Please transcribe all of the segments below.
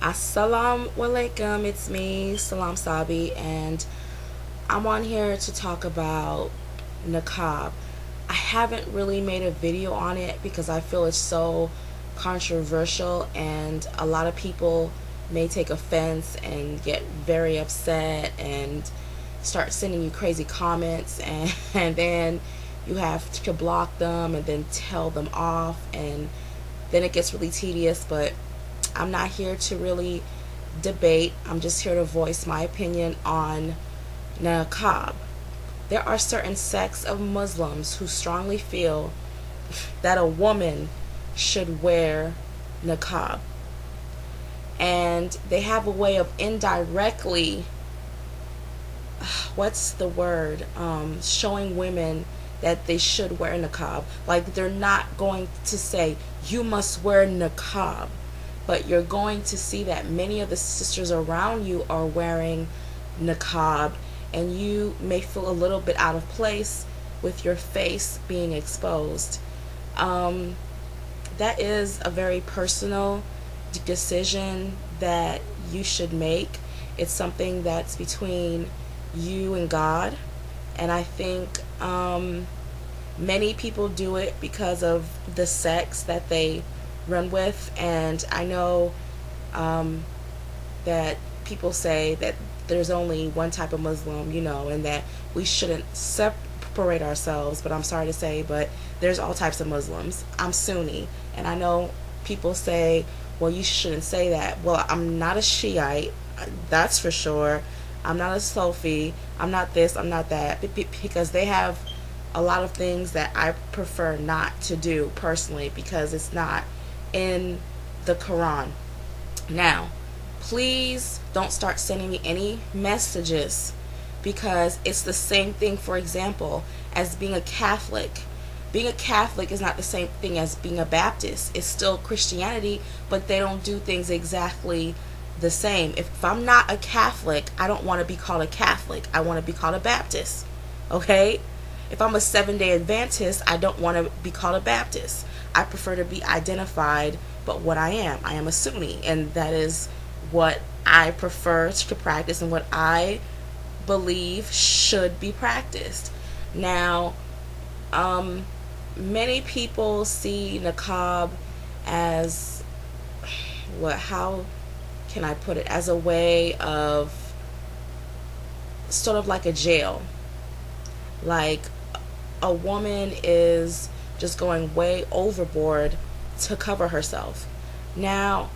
Assalamu alaikum, it's me, Salam Sabi, and I'm on here to talk about Niqab. I haven't really made a video on it because I feel it's so controversial and a lot of people may take offense and get very upset and start sending you crazy comments and then you have to block them and then tell them off, and then it gets really tedious. But I'm not here to really debate. I'm just here to voice my opinion on Niqab. There are certain sects of Muslims who strongly feel that a woman should wear Niqab. And they have a way of indirectly, what's the word, showing women that they should wear Niqab. Like, they're not going to say, you must wear Niqab, but you're going to see that many of the sisters around you are wearing Niqab, and you may feel a little bit out of place with your face being exposed. That is a very personal decision that you should make. It's something that's between you and God, and I think many people do it because of the sects that they run with. And I know that people say that there's only one type of Muslim, and that we shouldn't separate ourselves, but I'm sorry to say, but there's all types of Muslims. I'm Sunni, and I know people say, well, you shouldn't say that. Well, I'm not a Shiite, that's for sure. I'm not a Sufi, I'm not this, I'm not that, because they have a lot of things that I prefer not to do personally because it's not in the Quran. Now, please don't start sending me any messages, because it's the same thing, for example, as being a Catholic. Being a Catholic is not the same thing as being a Baptist. It's still Christianity, but they don't do things exactly the same. If I'm not a Catholic, I don't want to be called a Catholic. I want to be called a Baptist. Okay? If I'm a Seventh-day Adventist, I don't want to be called a Baptist. I prefer to be identified but what I am a Sunni, and that is what I prefer to practice and what I believe should be practiced. Now, many people see Niqab as, how can I put it, as a way of sort of like a jail. Like, a woman is just going way overboard to cover herself. Now,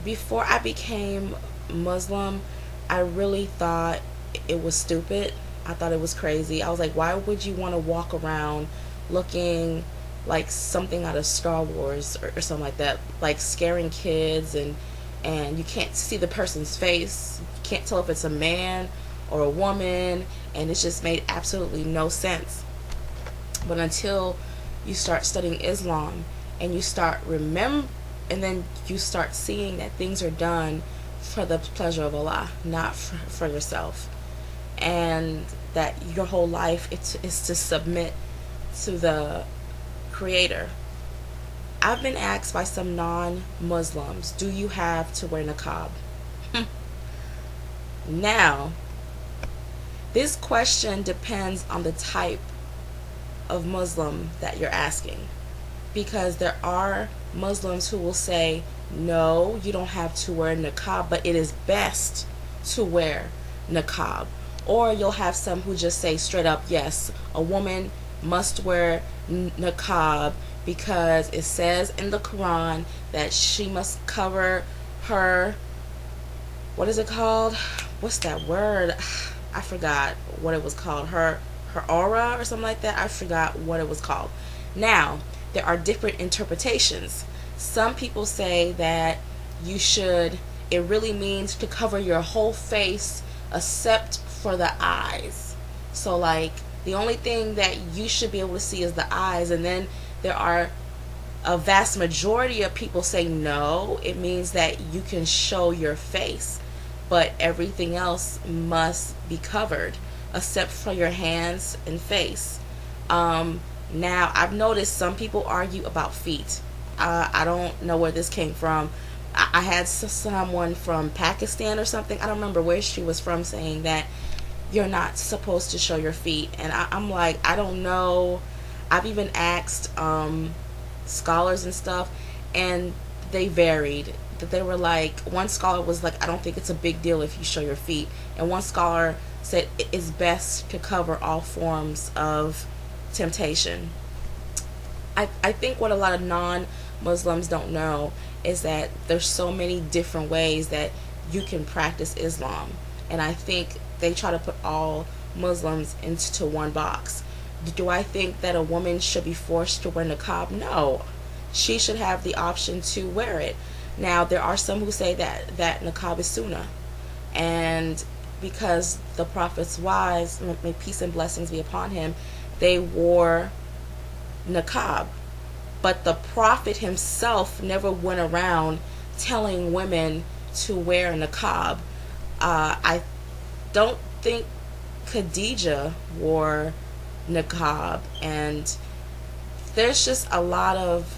before I became Muslim, I really thought it was stupid. I thought it was crazy. I was like, why would you want to walk around looking like something out of Star Wars or something like that, like scaring kids, and you can't see the person's face, you can't tell if it's a man or a woman, and it just made absolutely no sense. But until you start studying Islam and you start and then you start seeing that things are done for the pleasure of Allah, not for yourself, and that your whole life is to submit to the Creator. I've been asked by some non-Muslims, do you have to wear niqab? Now, this question depends on the type of Muslim that you're asking, because there are Muslims who will say, no, you don't have to wear niqab, but it is best to wear niqab. Or you'll have some who just say straight up, yes, a woman must wear niqab because it says in the Quran that she must cover her, what is it called? What's that word? I forgot what it was called. Her aura or something like that. I forgot what it was called. Now, there are different interpretations. Some people say that it really means to cover your whole face except for the eyes. So, like, the only thing that you should be able to see is the eyes. And then there are a vast majority of people say no, it means that you can show your face, but everything else must be covered except for your hands and face. Now, I've noticed some people argue about feet. I don't know where this came from. I had someone from Pakistan or something, I don't remember where she was from, saying that you're not supposed to show your feet. And I'm like, I don't know. I've even asked scholars and stuff, and they varied. That they were like, one scholar was like, I don't think it's a big deal if you show your feet, and one scholar said it's best to cover all forms of temptation. I think what a lot of non-Muslims don't know is that there's so many different ways that you can practice Islam, and I think they try to put all Muslims into one box. Do I think that a woman should be forced to wear niqab? No. She should have the option to wear it. Now, there are some who say that niqab is sunnah. And because the Prophet's wives, may peace and blessings be upon him, they wore niqab. But the Prophet himself never went around telling women to wear niqab. I don't think Khadijah wore niqab, and there's just a lot of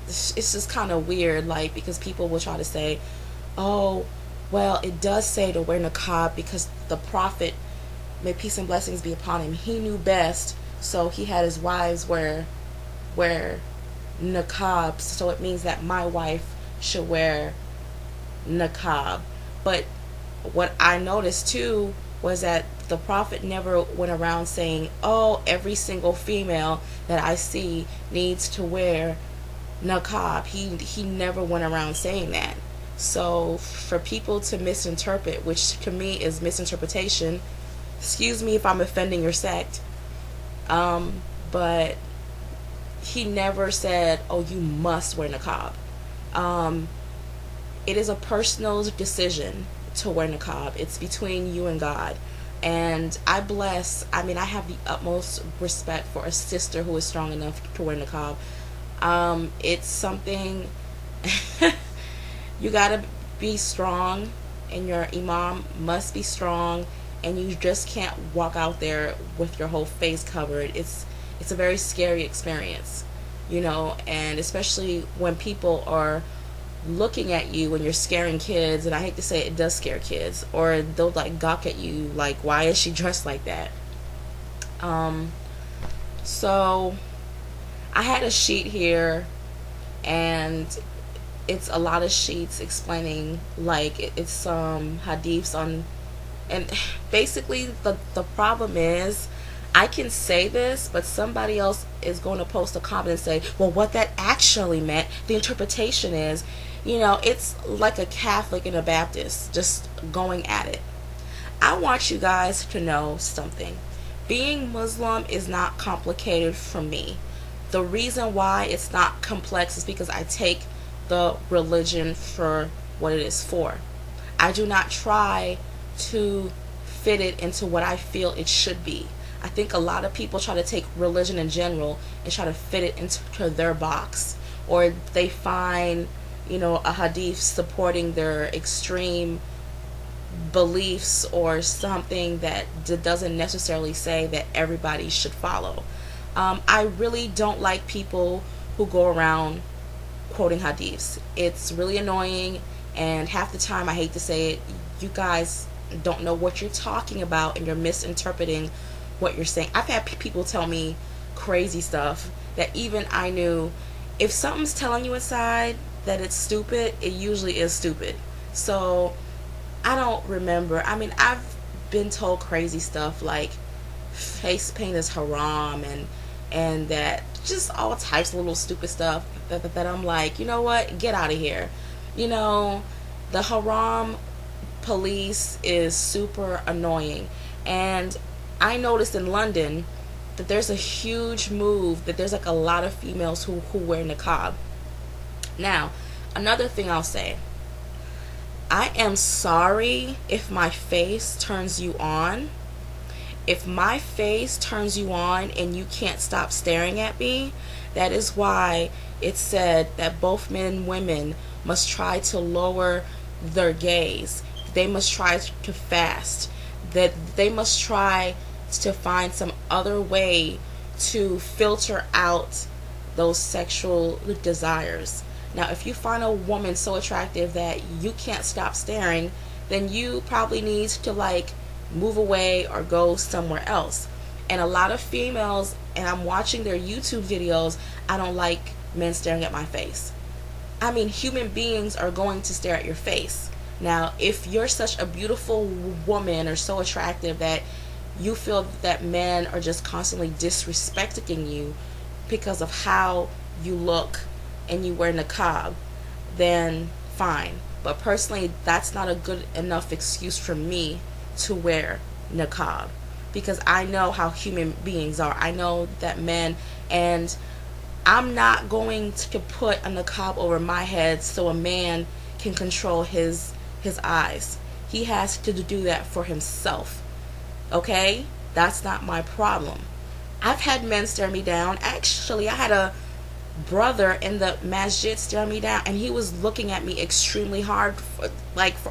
it's just kind of weird, like, because people will try to say, oh, well, it does say to wear niqab because the Prophet, may peace and blessings be upon him, he knew best, so he had his wives wear niqab, so it means that my wife should wear niqab. But what I noticed too was that the Prophet never went around saying, oh, every single female that I see needs to wear niqab. He never went around saying that. So for people to misinterpret, which to me is misinterpretation, excuse me if I'm offending your sect, but he never said, oh, you must wear niqab. It is a personal decision to wear niqab. It's between you and God. And I have the utmost respect for a sister who is strong enough to wear niqab. It's something you gotta be strong, and your imam must be strong, and you just can't walk out there with your whole face covered. It's a very scary experience, and especially when people are looking at you when you're scaring kids, and I hate to say it does scare kids, or they'll like gawk at you like, why is she dressed like that? So I had a sheet here, and it's a lot of sheets explaining, like, it's some hadiths on, and basically the problem is, I can say this, but somebody else is going to post a comment and say, well, what that actually meant, the interpretation is, it's like a Catholic and a Baptist just going at it. I want you guys to know something. Being Muslim is not complicated for me. The reason why it's not complex is because I take the religion for what it is for. I do not try to fit it into what I feel it should be. I think a lot of people try to take religion in general and try to fit it into their box, or they find, a hadith supporting their extreme beliefs or something that doesn't necessarily say that everybody should follow. I really don't like people who go around quoting hadiths. It's really annoying, and half the time, I hate to say it, you guys don't know what you're talking about, and you're misinterpreting what you're saying. I've had people tell me crazy stuff that even I knew, if something's telling you inside that it's stupid, it usually is stupid. So I don't remember. I've been told crazy stuff like face paint is haram, and that just all types of little stupid stuff that I'm like, you know what, get out of here. The haram police is super annoying, and I noticed in London that there's a huge move, that there's like a lot of females who wear niqab. Now, another thing I'll say, I am sorry if my face turns you on. If my face turns you on and you can't stop staring at me, that is why it said that both men and women must try to lower their gaze. They must try to fast. That they must try to find some other way to filter out those sexual desires. Now, if you find a woman so attractive that you can't stop staring, then you probably need to like move away or go somewhere else. And a lot of females, and I'm watching their YouTube videos, I don't like men staring at my face. I mean, human beings are going to stare at your face. Now, if you're such a beautiful woman or so attractive that you feel that men are just constantly disrespecting you because of how you look and you wear niqab, then fine. But personally, that's not a good enough excuse for me to wear niqab, because I know how human beings are. I know that men, and I'm not going to put a niqab over my head so a man can control his eyes. He has to do that for himself. Okay? That's not my problem. I've had men stare me down. Actually, I had a brother in the masjid stare me down, and he was looking at me extremely hard for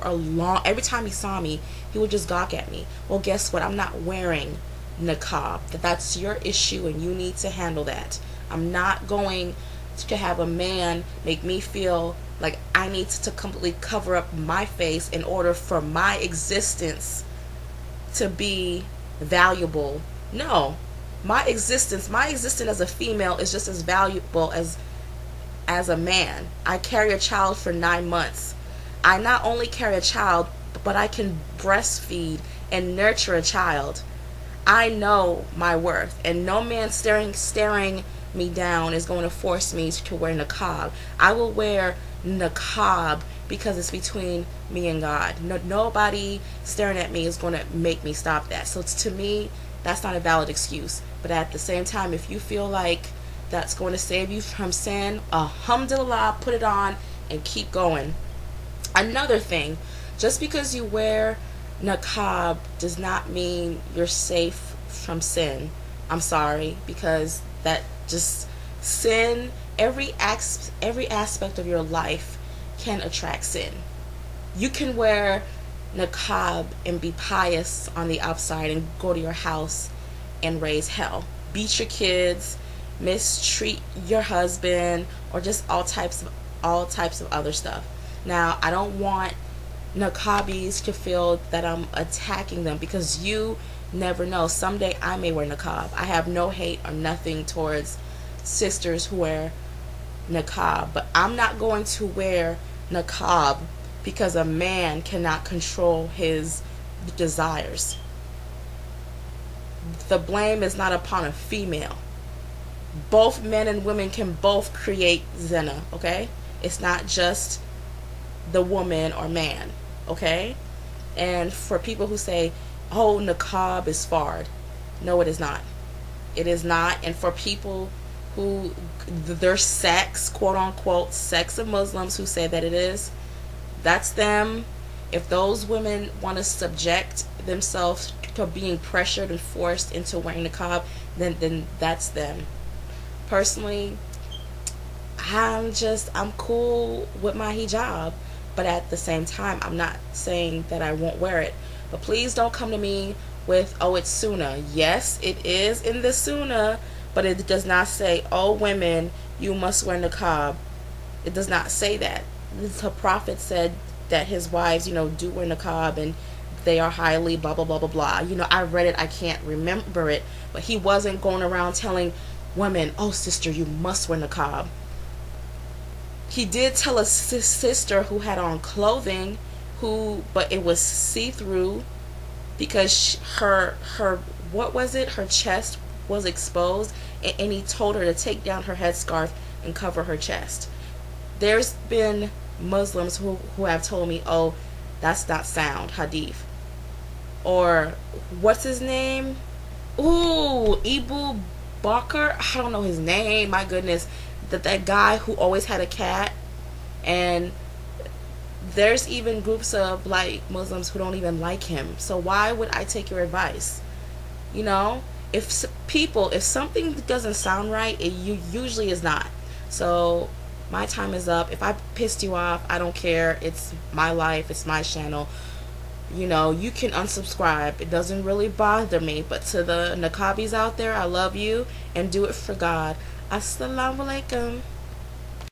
a long, every time he saw me, he would just gawk at me. Well, guess what? I'm not wearing niqab. That's your issue, and you need to handle that. I'm not going to have a man make me feel like I need to completely cover up my face in order for my existence to be valuable. No. My existence as a female is just as valuable as a man. I carry a child for 9 months. I not only carry a child, but I can breastfeed and nurture a child. I know my worth, and no man staring me down is going to force me to wear niqab. I will wear niqab because it's between me and God. Nobody staring at me is going to make me stop that. So to me, that's not a valid excuse. But at the same time, if you feel like that's going to save you from sin, alhamdulillah, put it on and keep going. Another thing, just because you wear niqab does not mean you're safe from sin. I'm sorry, because that just sin, every aspect of your life can attract sin. You can wear niqab and be pious on the outside and go to your house and raise hell, beat your kids, mistreat your husband, or just all types of other stuff. Now, I don't want niqabis to feel that I'm attacking them, because you never know. Someday I may wear niqab. I have no hate or nothing towards sisters who wear niqab, but I'm not going to wear niqab because a man cannot control his desires. The blame is not upon a female. Both men and women can both create zina, okay? It's not just the woman or man, okay? And for people who say, oh, niqab is fard, no, it is not. It is not. And for people who, their sex, quote unquote, sex of Muslims who say that it is, that's them. If those women want to subject themselves to being pressured and forced into wearing niqab, then that's them. Personally, I'm cool with my hijab, but at the same time, I'm not saying that I won't wear it. But please don't come to me with, oh, it's sunnah. Yes, it is in the sunnah, but it does not say, oh, women, you must wear niqab. It does not say that. The Prophet said that his wives, do wear niqab, and they are highly blah, blah, blah, blah, blah. I read it, I can't remember it, but he wasn't going around telling women, oh, sister, you must wear niqab. He did tell a sister who had on clothing, but it was see-through, because her what was it? Her chest was exposed, and he told her to take down her headscarf and cover her chest. There's been Muslims who have told me, oh, that's not sound hadith. Or what's his name? Ooh, Ibu Bakr. I don't know his name. My goodness, that guy who always had a cat. And there's even groups of Muslims who don't even like him. So why would I take your advice? If something doesn't sound right, it usually is not. So my time is up. If I pissed you off, I don't care. It's my life. It's my channel. You can unsubscribe. It doesn't really bother me. But to the niqabis out there, I love you, and do it for God. Assalamu alaikum.